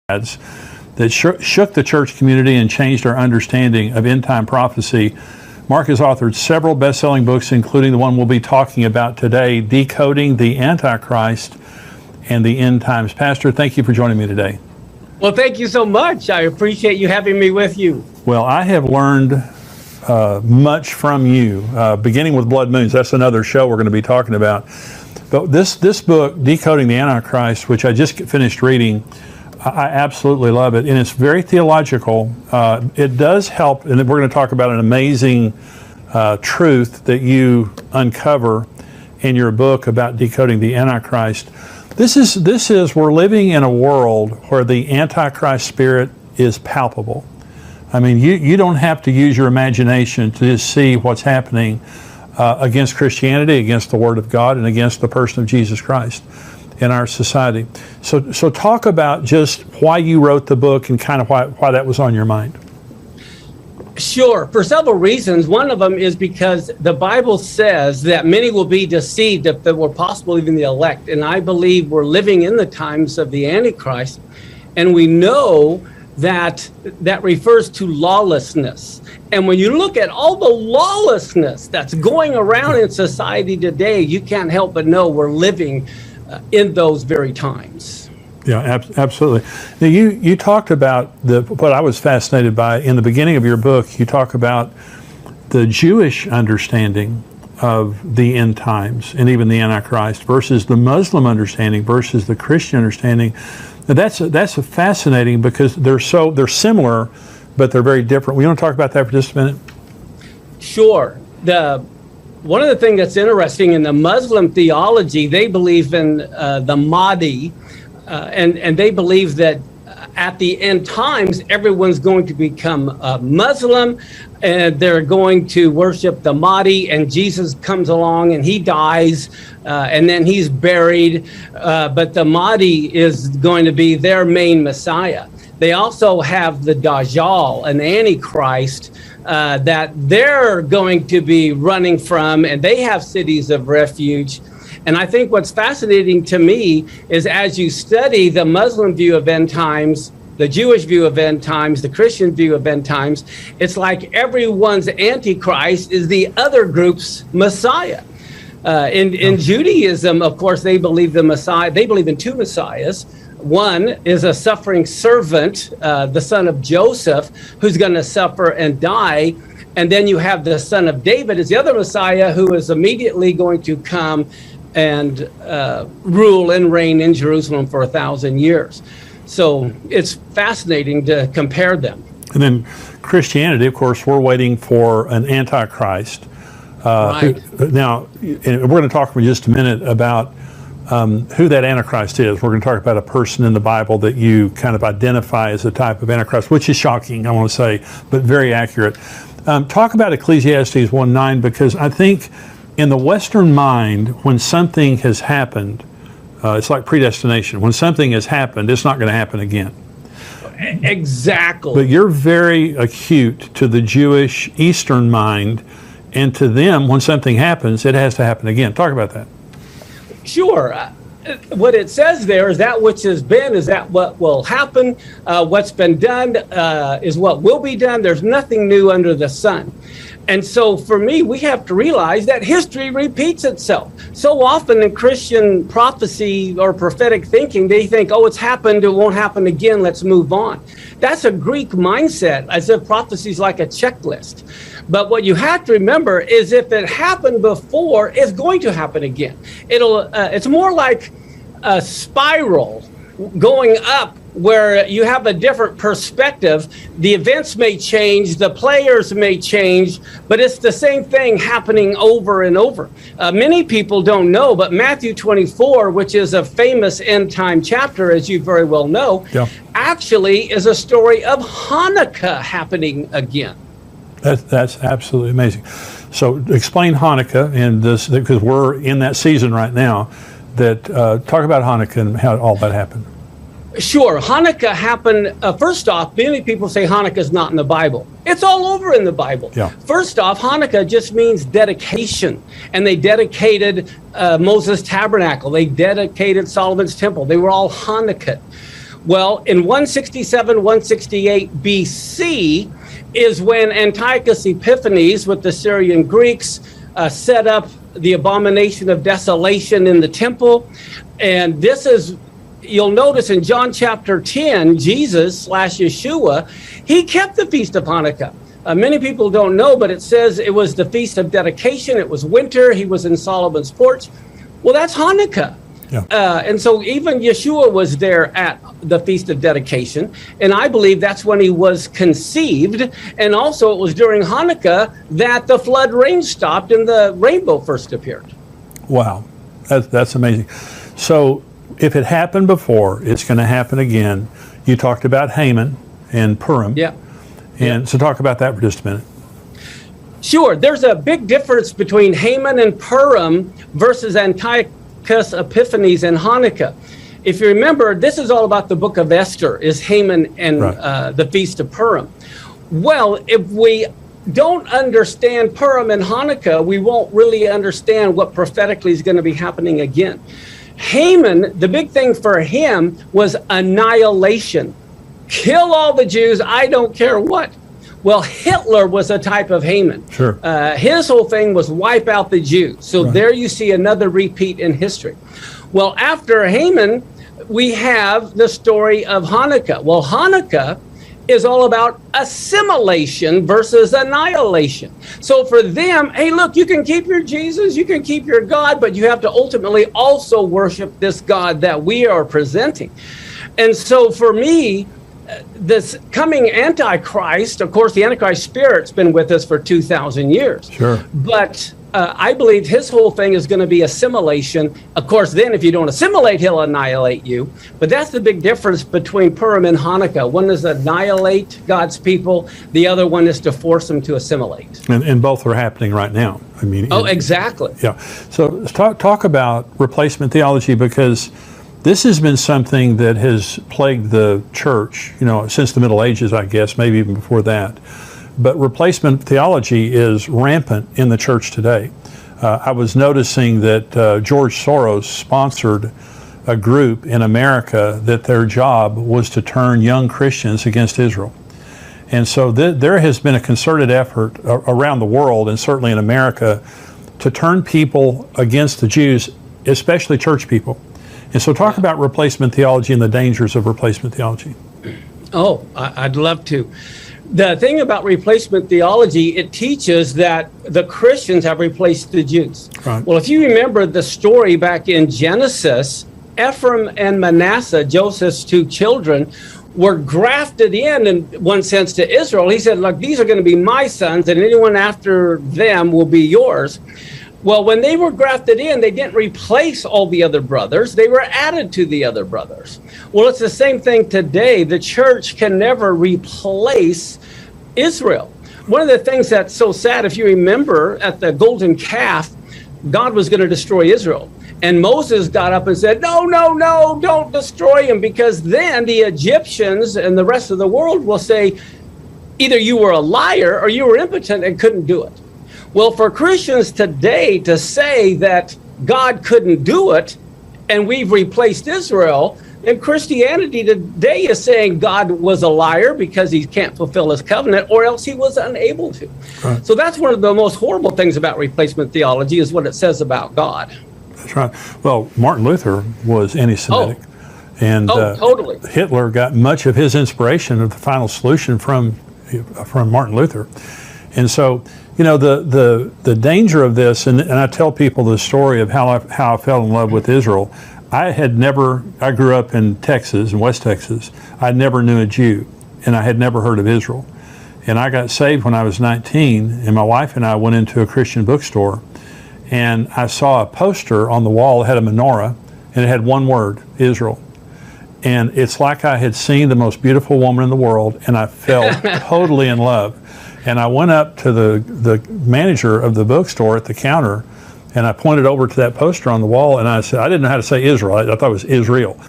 that shook the church community and changed our understanding of end-time prophecy. Mark has authored several best-selling books, including the one we'll be talking about today, Decoding the Antichrist and the End Times. Pastor, thank you for joining me today. Well, thank you so much. I appreciate you having me with you. Well, I have learned much from you, beginning with Blood Moons. That's another show we're going to be talking about. But this book, Decoding the Antichrist, which I just finished reading, I absolutely love it, and it's very theological. It does help, and we're going to talk about an amazing truth that you uncover in your book about decoding the Antichrist. This is we're living in a world where the Antichrist spirit is palpable. I mean, you don't have to use your imagination to just see what's happening against Christianity, against the Word of God, and against the person of Jesus Christ in our society. So talk about just why you wrote the book and kind of why that was on your mind. Sure, for several reasons. One of them is because the Bible says that many will be deceived, if it were possible, even the elect. And I believe we're living in the times of the Antichrist, and we know that refers to lawlessness. And when you look at all the lawlessness that's going around in society today, you can't help but know we're living in those very times. Yeah, absolutely. Now, you talked about what I was fascinated by in the beginning of your book. You talk about the Jewish understanding of the end times and even the Antichrist versus the Muslim understanding versus the Christian understanding. Now, that's fascinating because they're similar, but they're very different. We want to talk about that for just a minute? Sure. One of the things that's interesting in the Muslim theology, they believe in the Mahdi, and they believe that at the end times, everyone's going to become Muslim, and they're going to worship the Mahdi, and Jesus comes along and he dies, and then he's buried, but the Mahdi is going to be their main Messiah. They also have the Dajjal, an Antichrist, that they're going to be running from, and they have cities of refuge. And I think what's fascinating to me is as you study the Muslim view of end times, the Jewish view of end times, the Christian view of end times, it's like everyone's Antichrist is the other group's Messiah. In Judaism, of course, they believe they believe in two Messiahs. One is a suffering servant, the son of Joseph, who's going to suffer and die. And then you have the son of David as the other Messiah, who is immediately going to come and rule and reign in Jerusalem for 1,000 years. So it's fascinating to compare them. And then Christianity, of course, we're waiting for an Antichrist. Right. Now, we're going to talk for just a minute about who that Antichrist is. We're going to talk about a person in the Bible that you kind of identify as a type of Antichrist, which is shocking, I want to say, but very accurate. Talk about Ecclesiastes 1:9, because I think in the Western mind, when something has happened, it's like predestination. When something has happened, it's not going to happen again. Exactly. But you're very acute to the Jewish Eastern mind, and to them, when something happens, it has to happen again. Talk about that. Sure. What it says there is that which has been is that what will happen. What's been done is what will be done. There's nothing new under the sun. And so for me, we have to realize that history repeats itself. So often in Christian prophecy or prophetic thinking, they think, oh, it's happened, it won't happen again, let's move on. That's a Greek mindset, as if prophecy is like a checklist. But what you have to remember is if it happened before, it's going to happen again. It's more like a spiral going up where you have a different perspective. The events may change, the players may change, but it's the same thing happening over and over. Many people don't know, but Matthew 24, which is a famous end time chapter, as you very well know, actually is a story of Hanukkah happening again. That's absolutely amazing. So explain Hanukkah, and this, because we're in that season right now. Talk about Hanukkah and how all that happened. Sure. Hanukkah happened, first off, many people say Hanukkah is not in the Bible. It's all over in the Bible. Yeah. First off, Hanukkah just means dedication. And they dedicated Moses' tabernacle. They dedicated Solomon's temple. They were all Hanukkah. Well, in 167, 168 BC is when Antiochus Epiphanes with the Syrian Greeks set up the abomination of desolation in the temple. And this is, you'll notice in John chapter 10, Jesus / Yeshua, he kept the Feast of Hanukkah. Many people don't know, but it says it was the Feast of Dedication. It was winter. He was in Solomon's porch. Well, that's Hanukkah. Yeah. And so even Yeshua was there at the Feast of Dedication. And I believe that's when he was conceived. And also it was during Hanukkah that the flood rain stopped and the rainbow first appeared. Wow. That's amazing. So if it happened before, it's going to happen again. You talked about Haman and Purim. Yeah. And so talk about that for just a minute. Sure. There's a big difference between Haman and Purim versus Antiochus Epiphanes and Hanukkah. If you remember, this is all about the book of Esther, is Haman and the Feast of Purim. Well, if we don't understand Purim and Hanukkah, we won't really understand what prophetically is going to be happening again. Haman, the big thing for him was annihilation. Kill all the Jews, I don't care what. Well, Hitler was a type of Haman. Sure. His whole thing was wipe out the Jews. So there you see another repeat in history. Well, after Haman, we have the story of Hanukkah. Well, Hanukkah is all about assimilation versus annihilation. So for them, hey, look, you can keep your Jesus, you can keep your God, but you have to ultimately also worship this God that we are presenting. And so for me, this coming Antichrist, of course, the Antichrist spirit's been with us for 2,000 years. Sure. But I believe his whole thing is going to be assimilation. Of course, then if you don't assimilate, he'll annihilate you. But that's the big difference between Purim and Hanukkah. One is annihilate God's people. The other one is to force them to assimilate. And both are happening right now. I mean. Exactly. Yeah. So let's talk about replacement theology, because this has been something that has plagued the church, since the Middle Ages, I guess, maybe even before that. But replacement theology is rampant in the church today. I was noticing that George Soros sponsored a group in America that their job was to turn young Christians against Israel. And so there has been a concerted effort around the world, and certainly in America, to turn people against the Jews, especially church people. And so talk about replacement theology and the dangers of replacement theology. Oh, I'd love to. The thing about replacement theology, it teaches that the Christians have replaced the Jews. Right. Well, if you remember the story back in Genesis, Ephraim and Manasseh, Joseph's two children, were grafted in one sense, to Israel. He said, look, these are going to be my sons, and anyone after them will be yours. Well, when they were grafted in, they didn't replace all the other brothers. They were added to the other brothers. Well, it's the same thing today. The church can never replace Israel. One of the things that's so sad, if you remember, at the golden calf, God was going to destroy Israel. And Moses got up and said, no, don't destroy him, because then the Egyptians and the rest of the world will say, either you were a liar or you were impotent and couldn't do it. Well, for Christians today to say that God couldn't do it and we've replaced Israel, and Christianity today is saying God was a liar because he can't fulfill his covenant, or else he was unable to. Right. So that's one of the most horrible things about replacement theology, is what it says about God. That's right. Well, Martin Luther was anti-Semitic. And totally. Hitler got much of his inspiration of the final solution from Martin Luther. And so, the danger of this, and I tell people the story of how I fell in love with Israel. I grew up in Texas, in West Texas. I never knew a Jew, and I had never heard of Israel. And I got saved when I was 19, and my wife and I went into a Christian bookstore, and I saw a poster on the wall that had a menorah, and it had one word, Israel. And it's like I had seen the most beautiful woman in the world, and I fell totally in love. And I went up to the manager of the bookstore at the counter, and I pointed over to that poster on the wall, and I said, I didn't know how to say Israel. I thought it was Israel.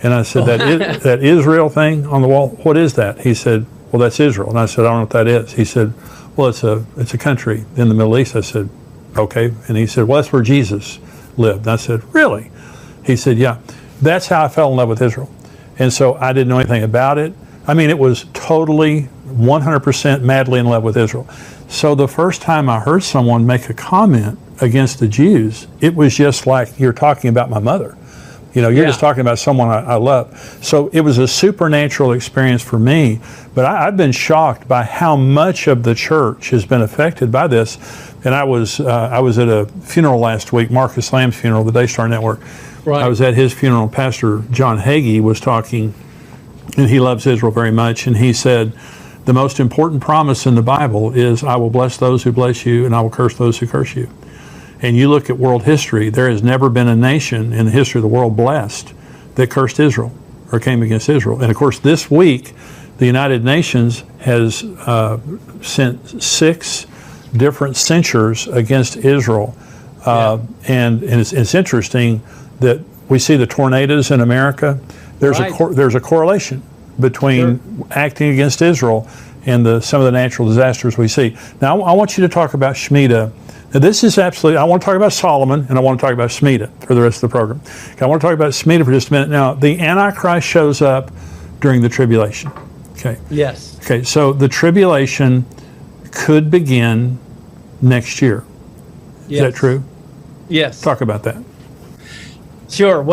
And I said, that Israel thing on the wall, what is that? He said, well, that's Israel. And I said, I don't know what that is. He said, well, it's a country in the Middle East. I said, okay. And he said, well, that's where Jesus lived. And I said, really? He said, yeah. That's how I fell in love with Israel. And so I didn't know anything about it. I mean, it was totally 100% madly in love with Israel. So the first time I heard someone make a comment against the Jews, it was just like you're talking about my mother. You know, you're just talking about someone I love. So it was a supernatural experience for me. But I've been shocked by how much of the church has been affected by this. And I was at a funeral last week, Marcus Lamb's funeral, the Daystar Network. Right. I was at his funeral. Pastor John Hagee was talking, and he loves Israel very much. And he said, the most important promise in the Bible is, I will bless those who bless you, and I will curse those who curse you. And you look at world history, there has never been a nation in the history of the world blessed that cursed Israel or came against Israel. And of course, this week, the United Nations has sent 6 different censures against Israel. And it's interesting that we see the tornadoes in America. There's a correlation between acting against Israel and some of the natural disasters we see. Now, I want you to talk about Shemitah. Now, this is absolutely, I want to talk about Solomon, and I want to talk about Shemitah for the rest of the program. Okay, I want to talk about Shemitah for just a minute. Now, the Antichrist shows up during the tribulation. Okay. Yes. Okay, so the tribulation could begin next year. Is that true? Yes. Talk about that. Sure.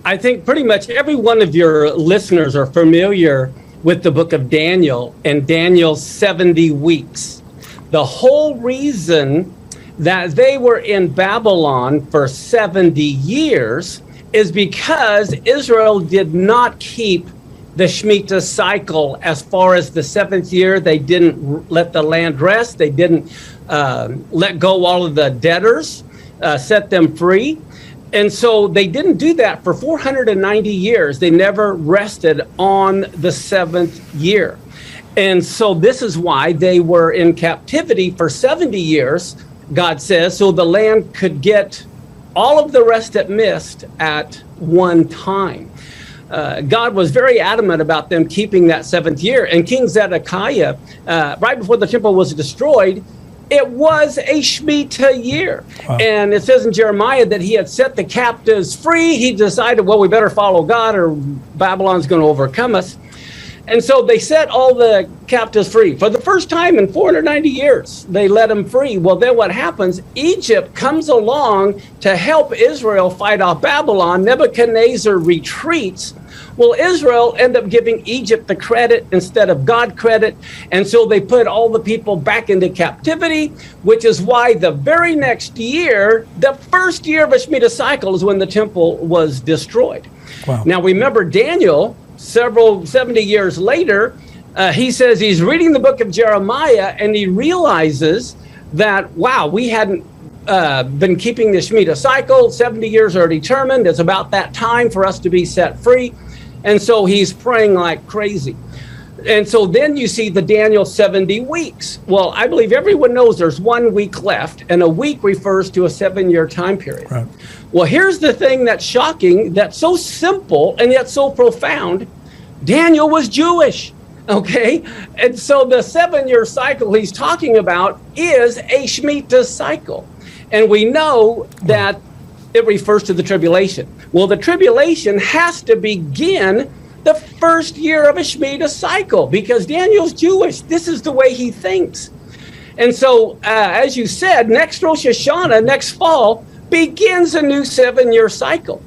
I think pretty much every one of your listeners are familiar with the book of Daniel and Daniel's 70 weeks. The whole reason that they were in Babylon for 70 years is because Israel did not keep the Shemitah cycle. As far as the 7th year, they didn't let the land rest. They didn't let go all of the debtors, set them free. And so they didn't do that for 490 years. They never rested on the 7th year. And so this is why they were in captivity for 70 years, God says, so the land could get all of the rest it missed at one time. God was very adamant about them keeping that 7th year. And King Zedekiah, right before the temple was destroyed, it was a Shemitah year. Wow. And it says in Jeremiah that he had set the captives free. He decided, well, we better follow God or Babylon's going to overcome us. And so they set all the captives free. For the first time in 490 years, they let them free. Well, then what happens? Egypt comes along to help Israel fight off Babylon. Nebuchadnezzar retreats. Well, Israel ended up giving Egypt the credit instead of God credit. And so they put all the people back into captivity, which is why the very next year, the first year of a Shemitah cycle is when the temple was destroyed. Wow. Now, remember Daniel, 70 years later, he says he's reading the book of Jeremiah and he realizes that, wow, we hadn't been keeping the Shemitah cycle. 70 years are determined. It's about that time for us to be set free. And so he's praying like crazy. And so then you see the Daniel 70 weeks. Well, I believe everyone knows there's 1 week left, and a week refers to a 7-year time period. Right. Well, here's the thing that's shocking, that's so simple and yet so profound. Daniel was Jewish, okay? And so the 7-year cycle he's talking about is a Shemitah cycle. And we know that it refers to the tribulation. Well, the tribulation has to begin the first year of a Shemitah cycle because Daniel's Jewish. This is the way he thinks. And so, as you said, next Rosh Hashanah, next fall, begins a new 7-year cycle.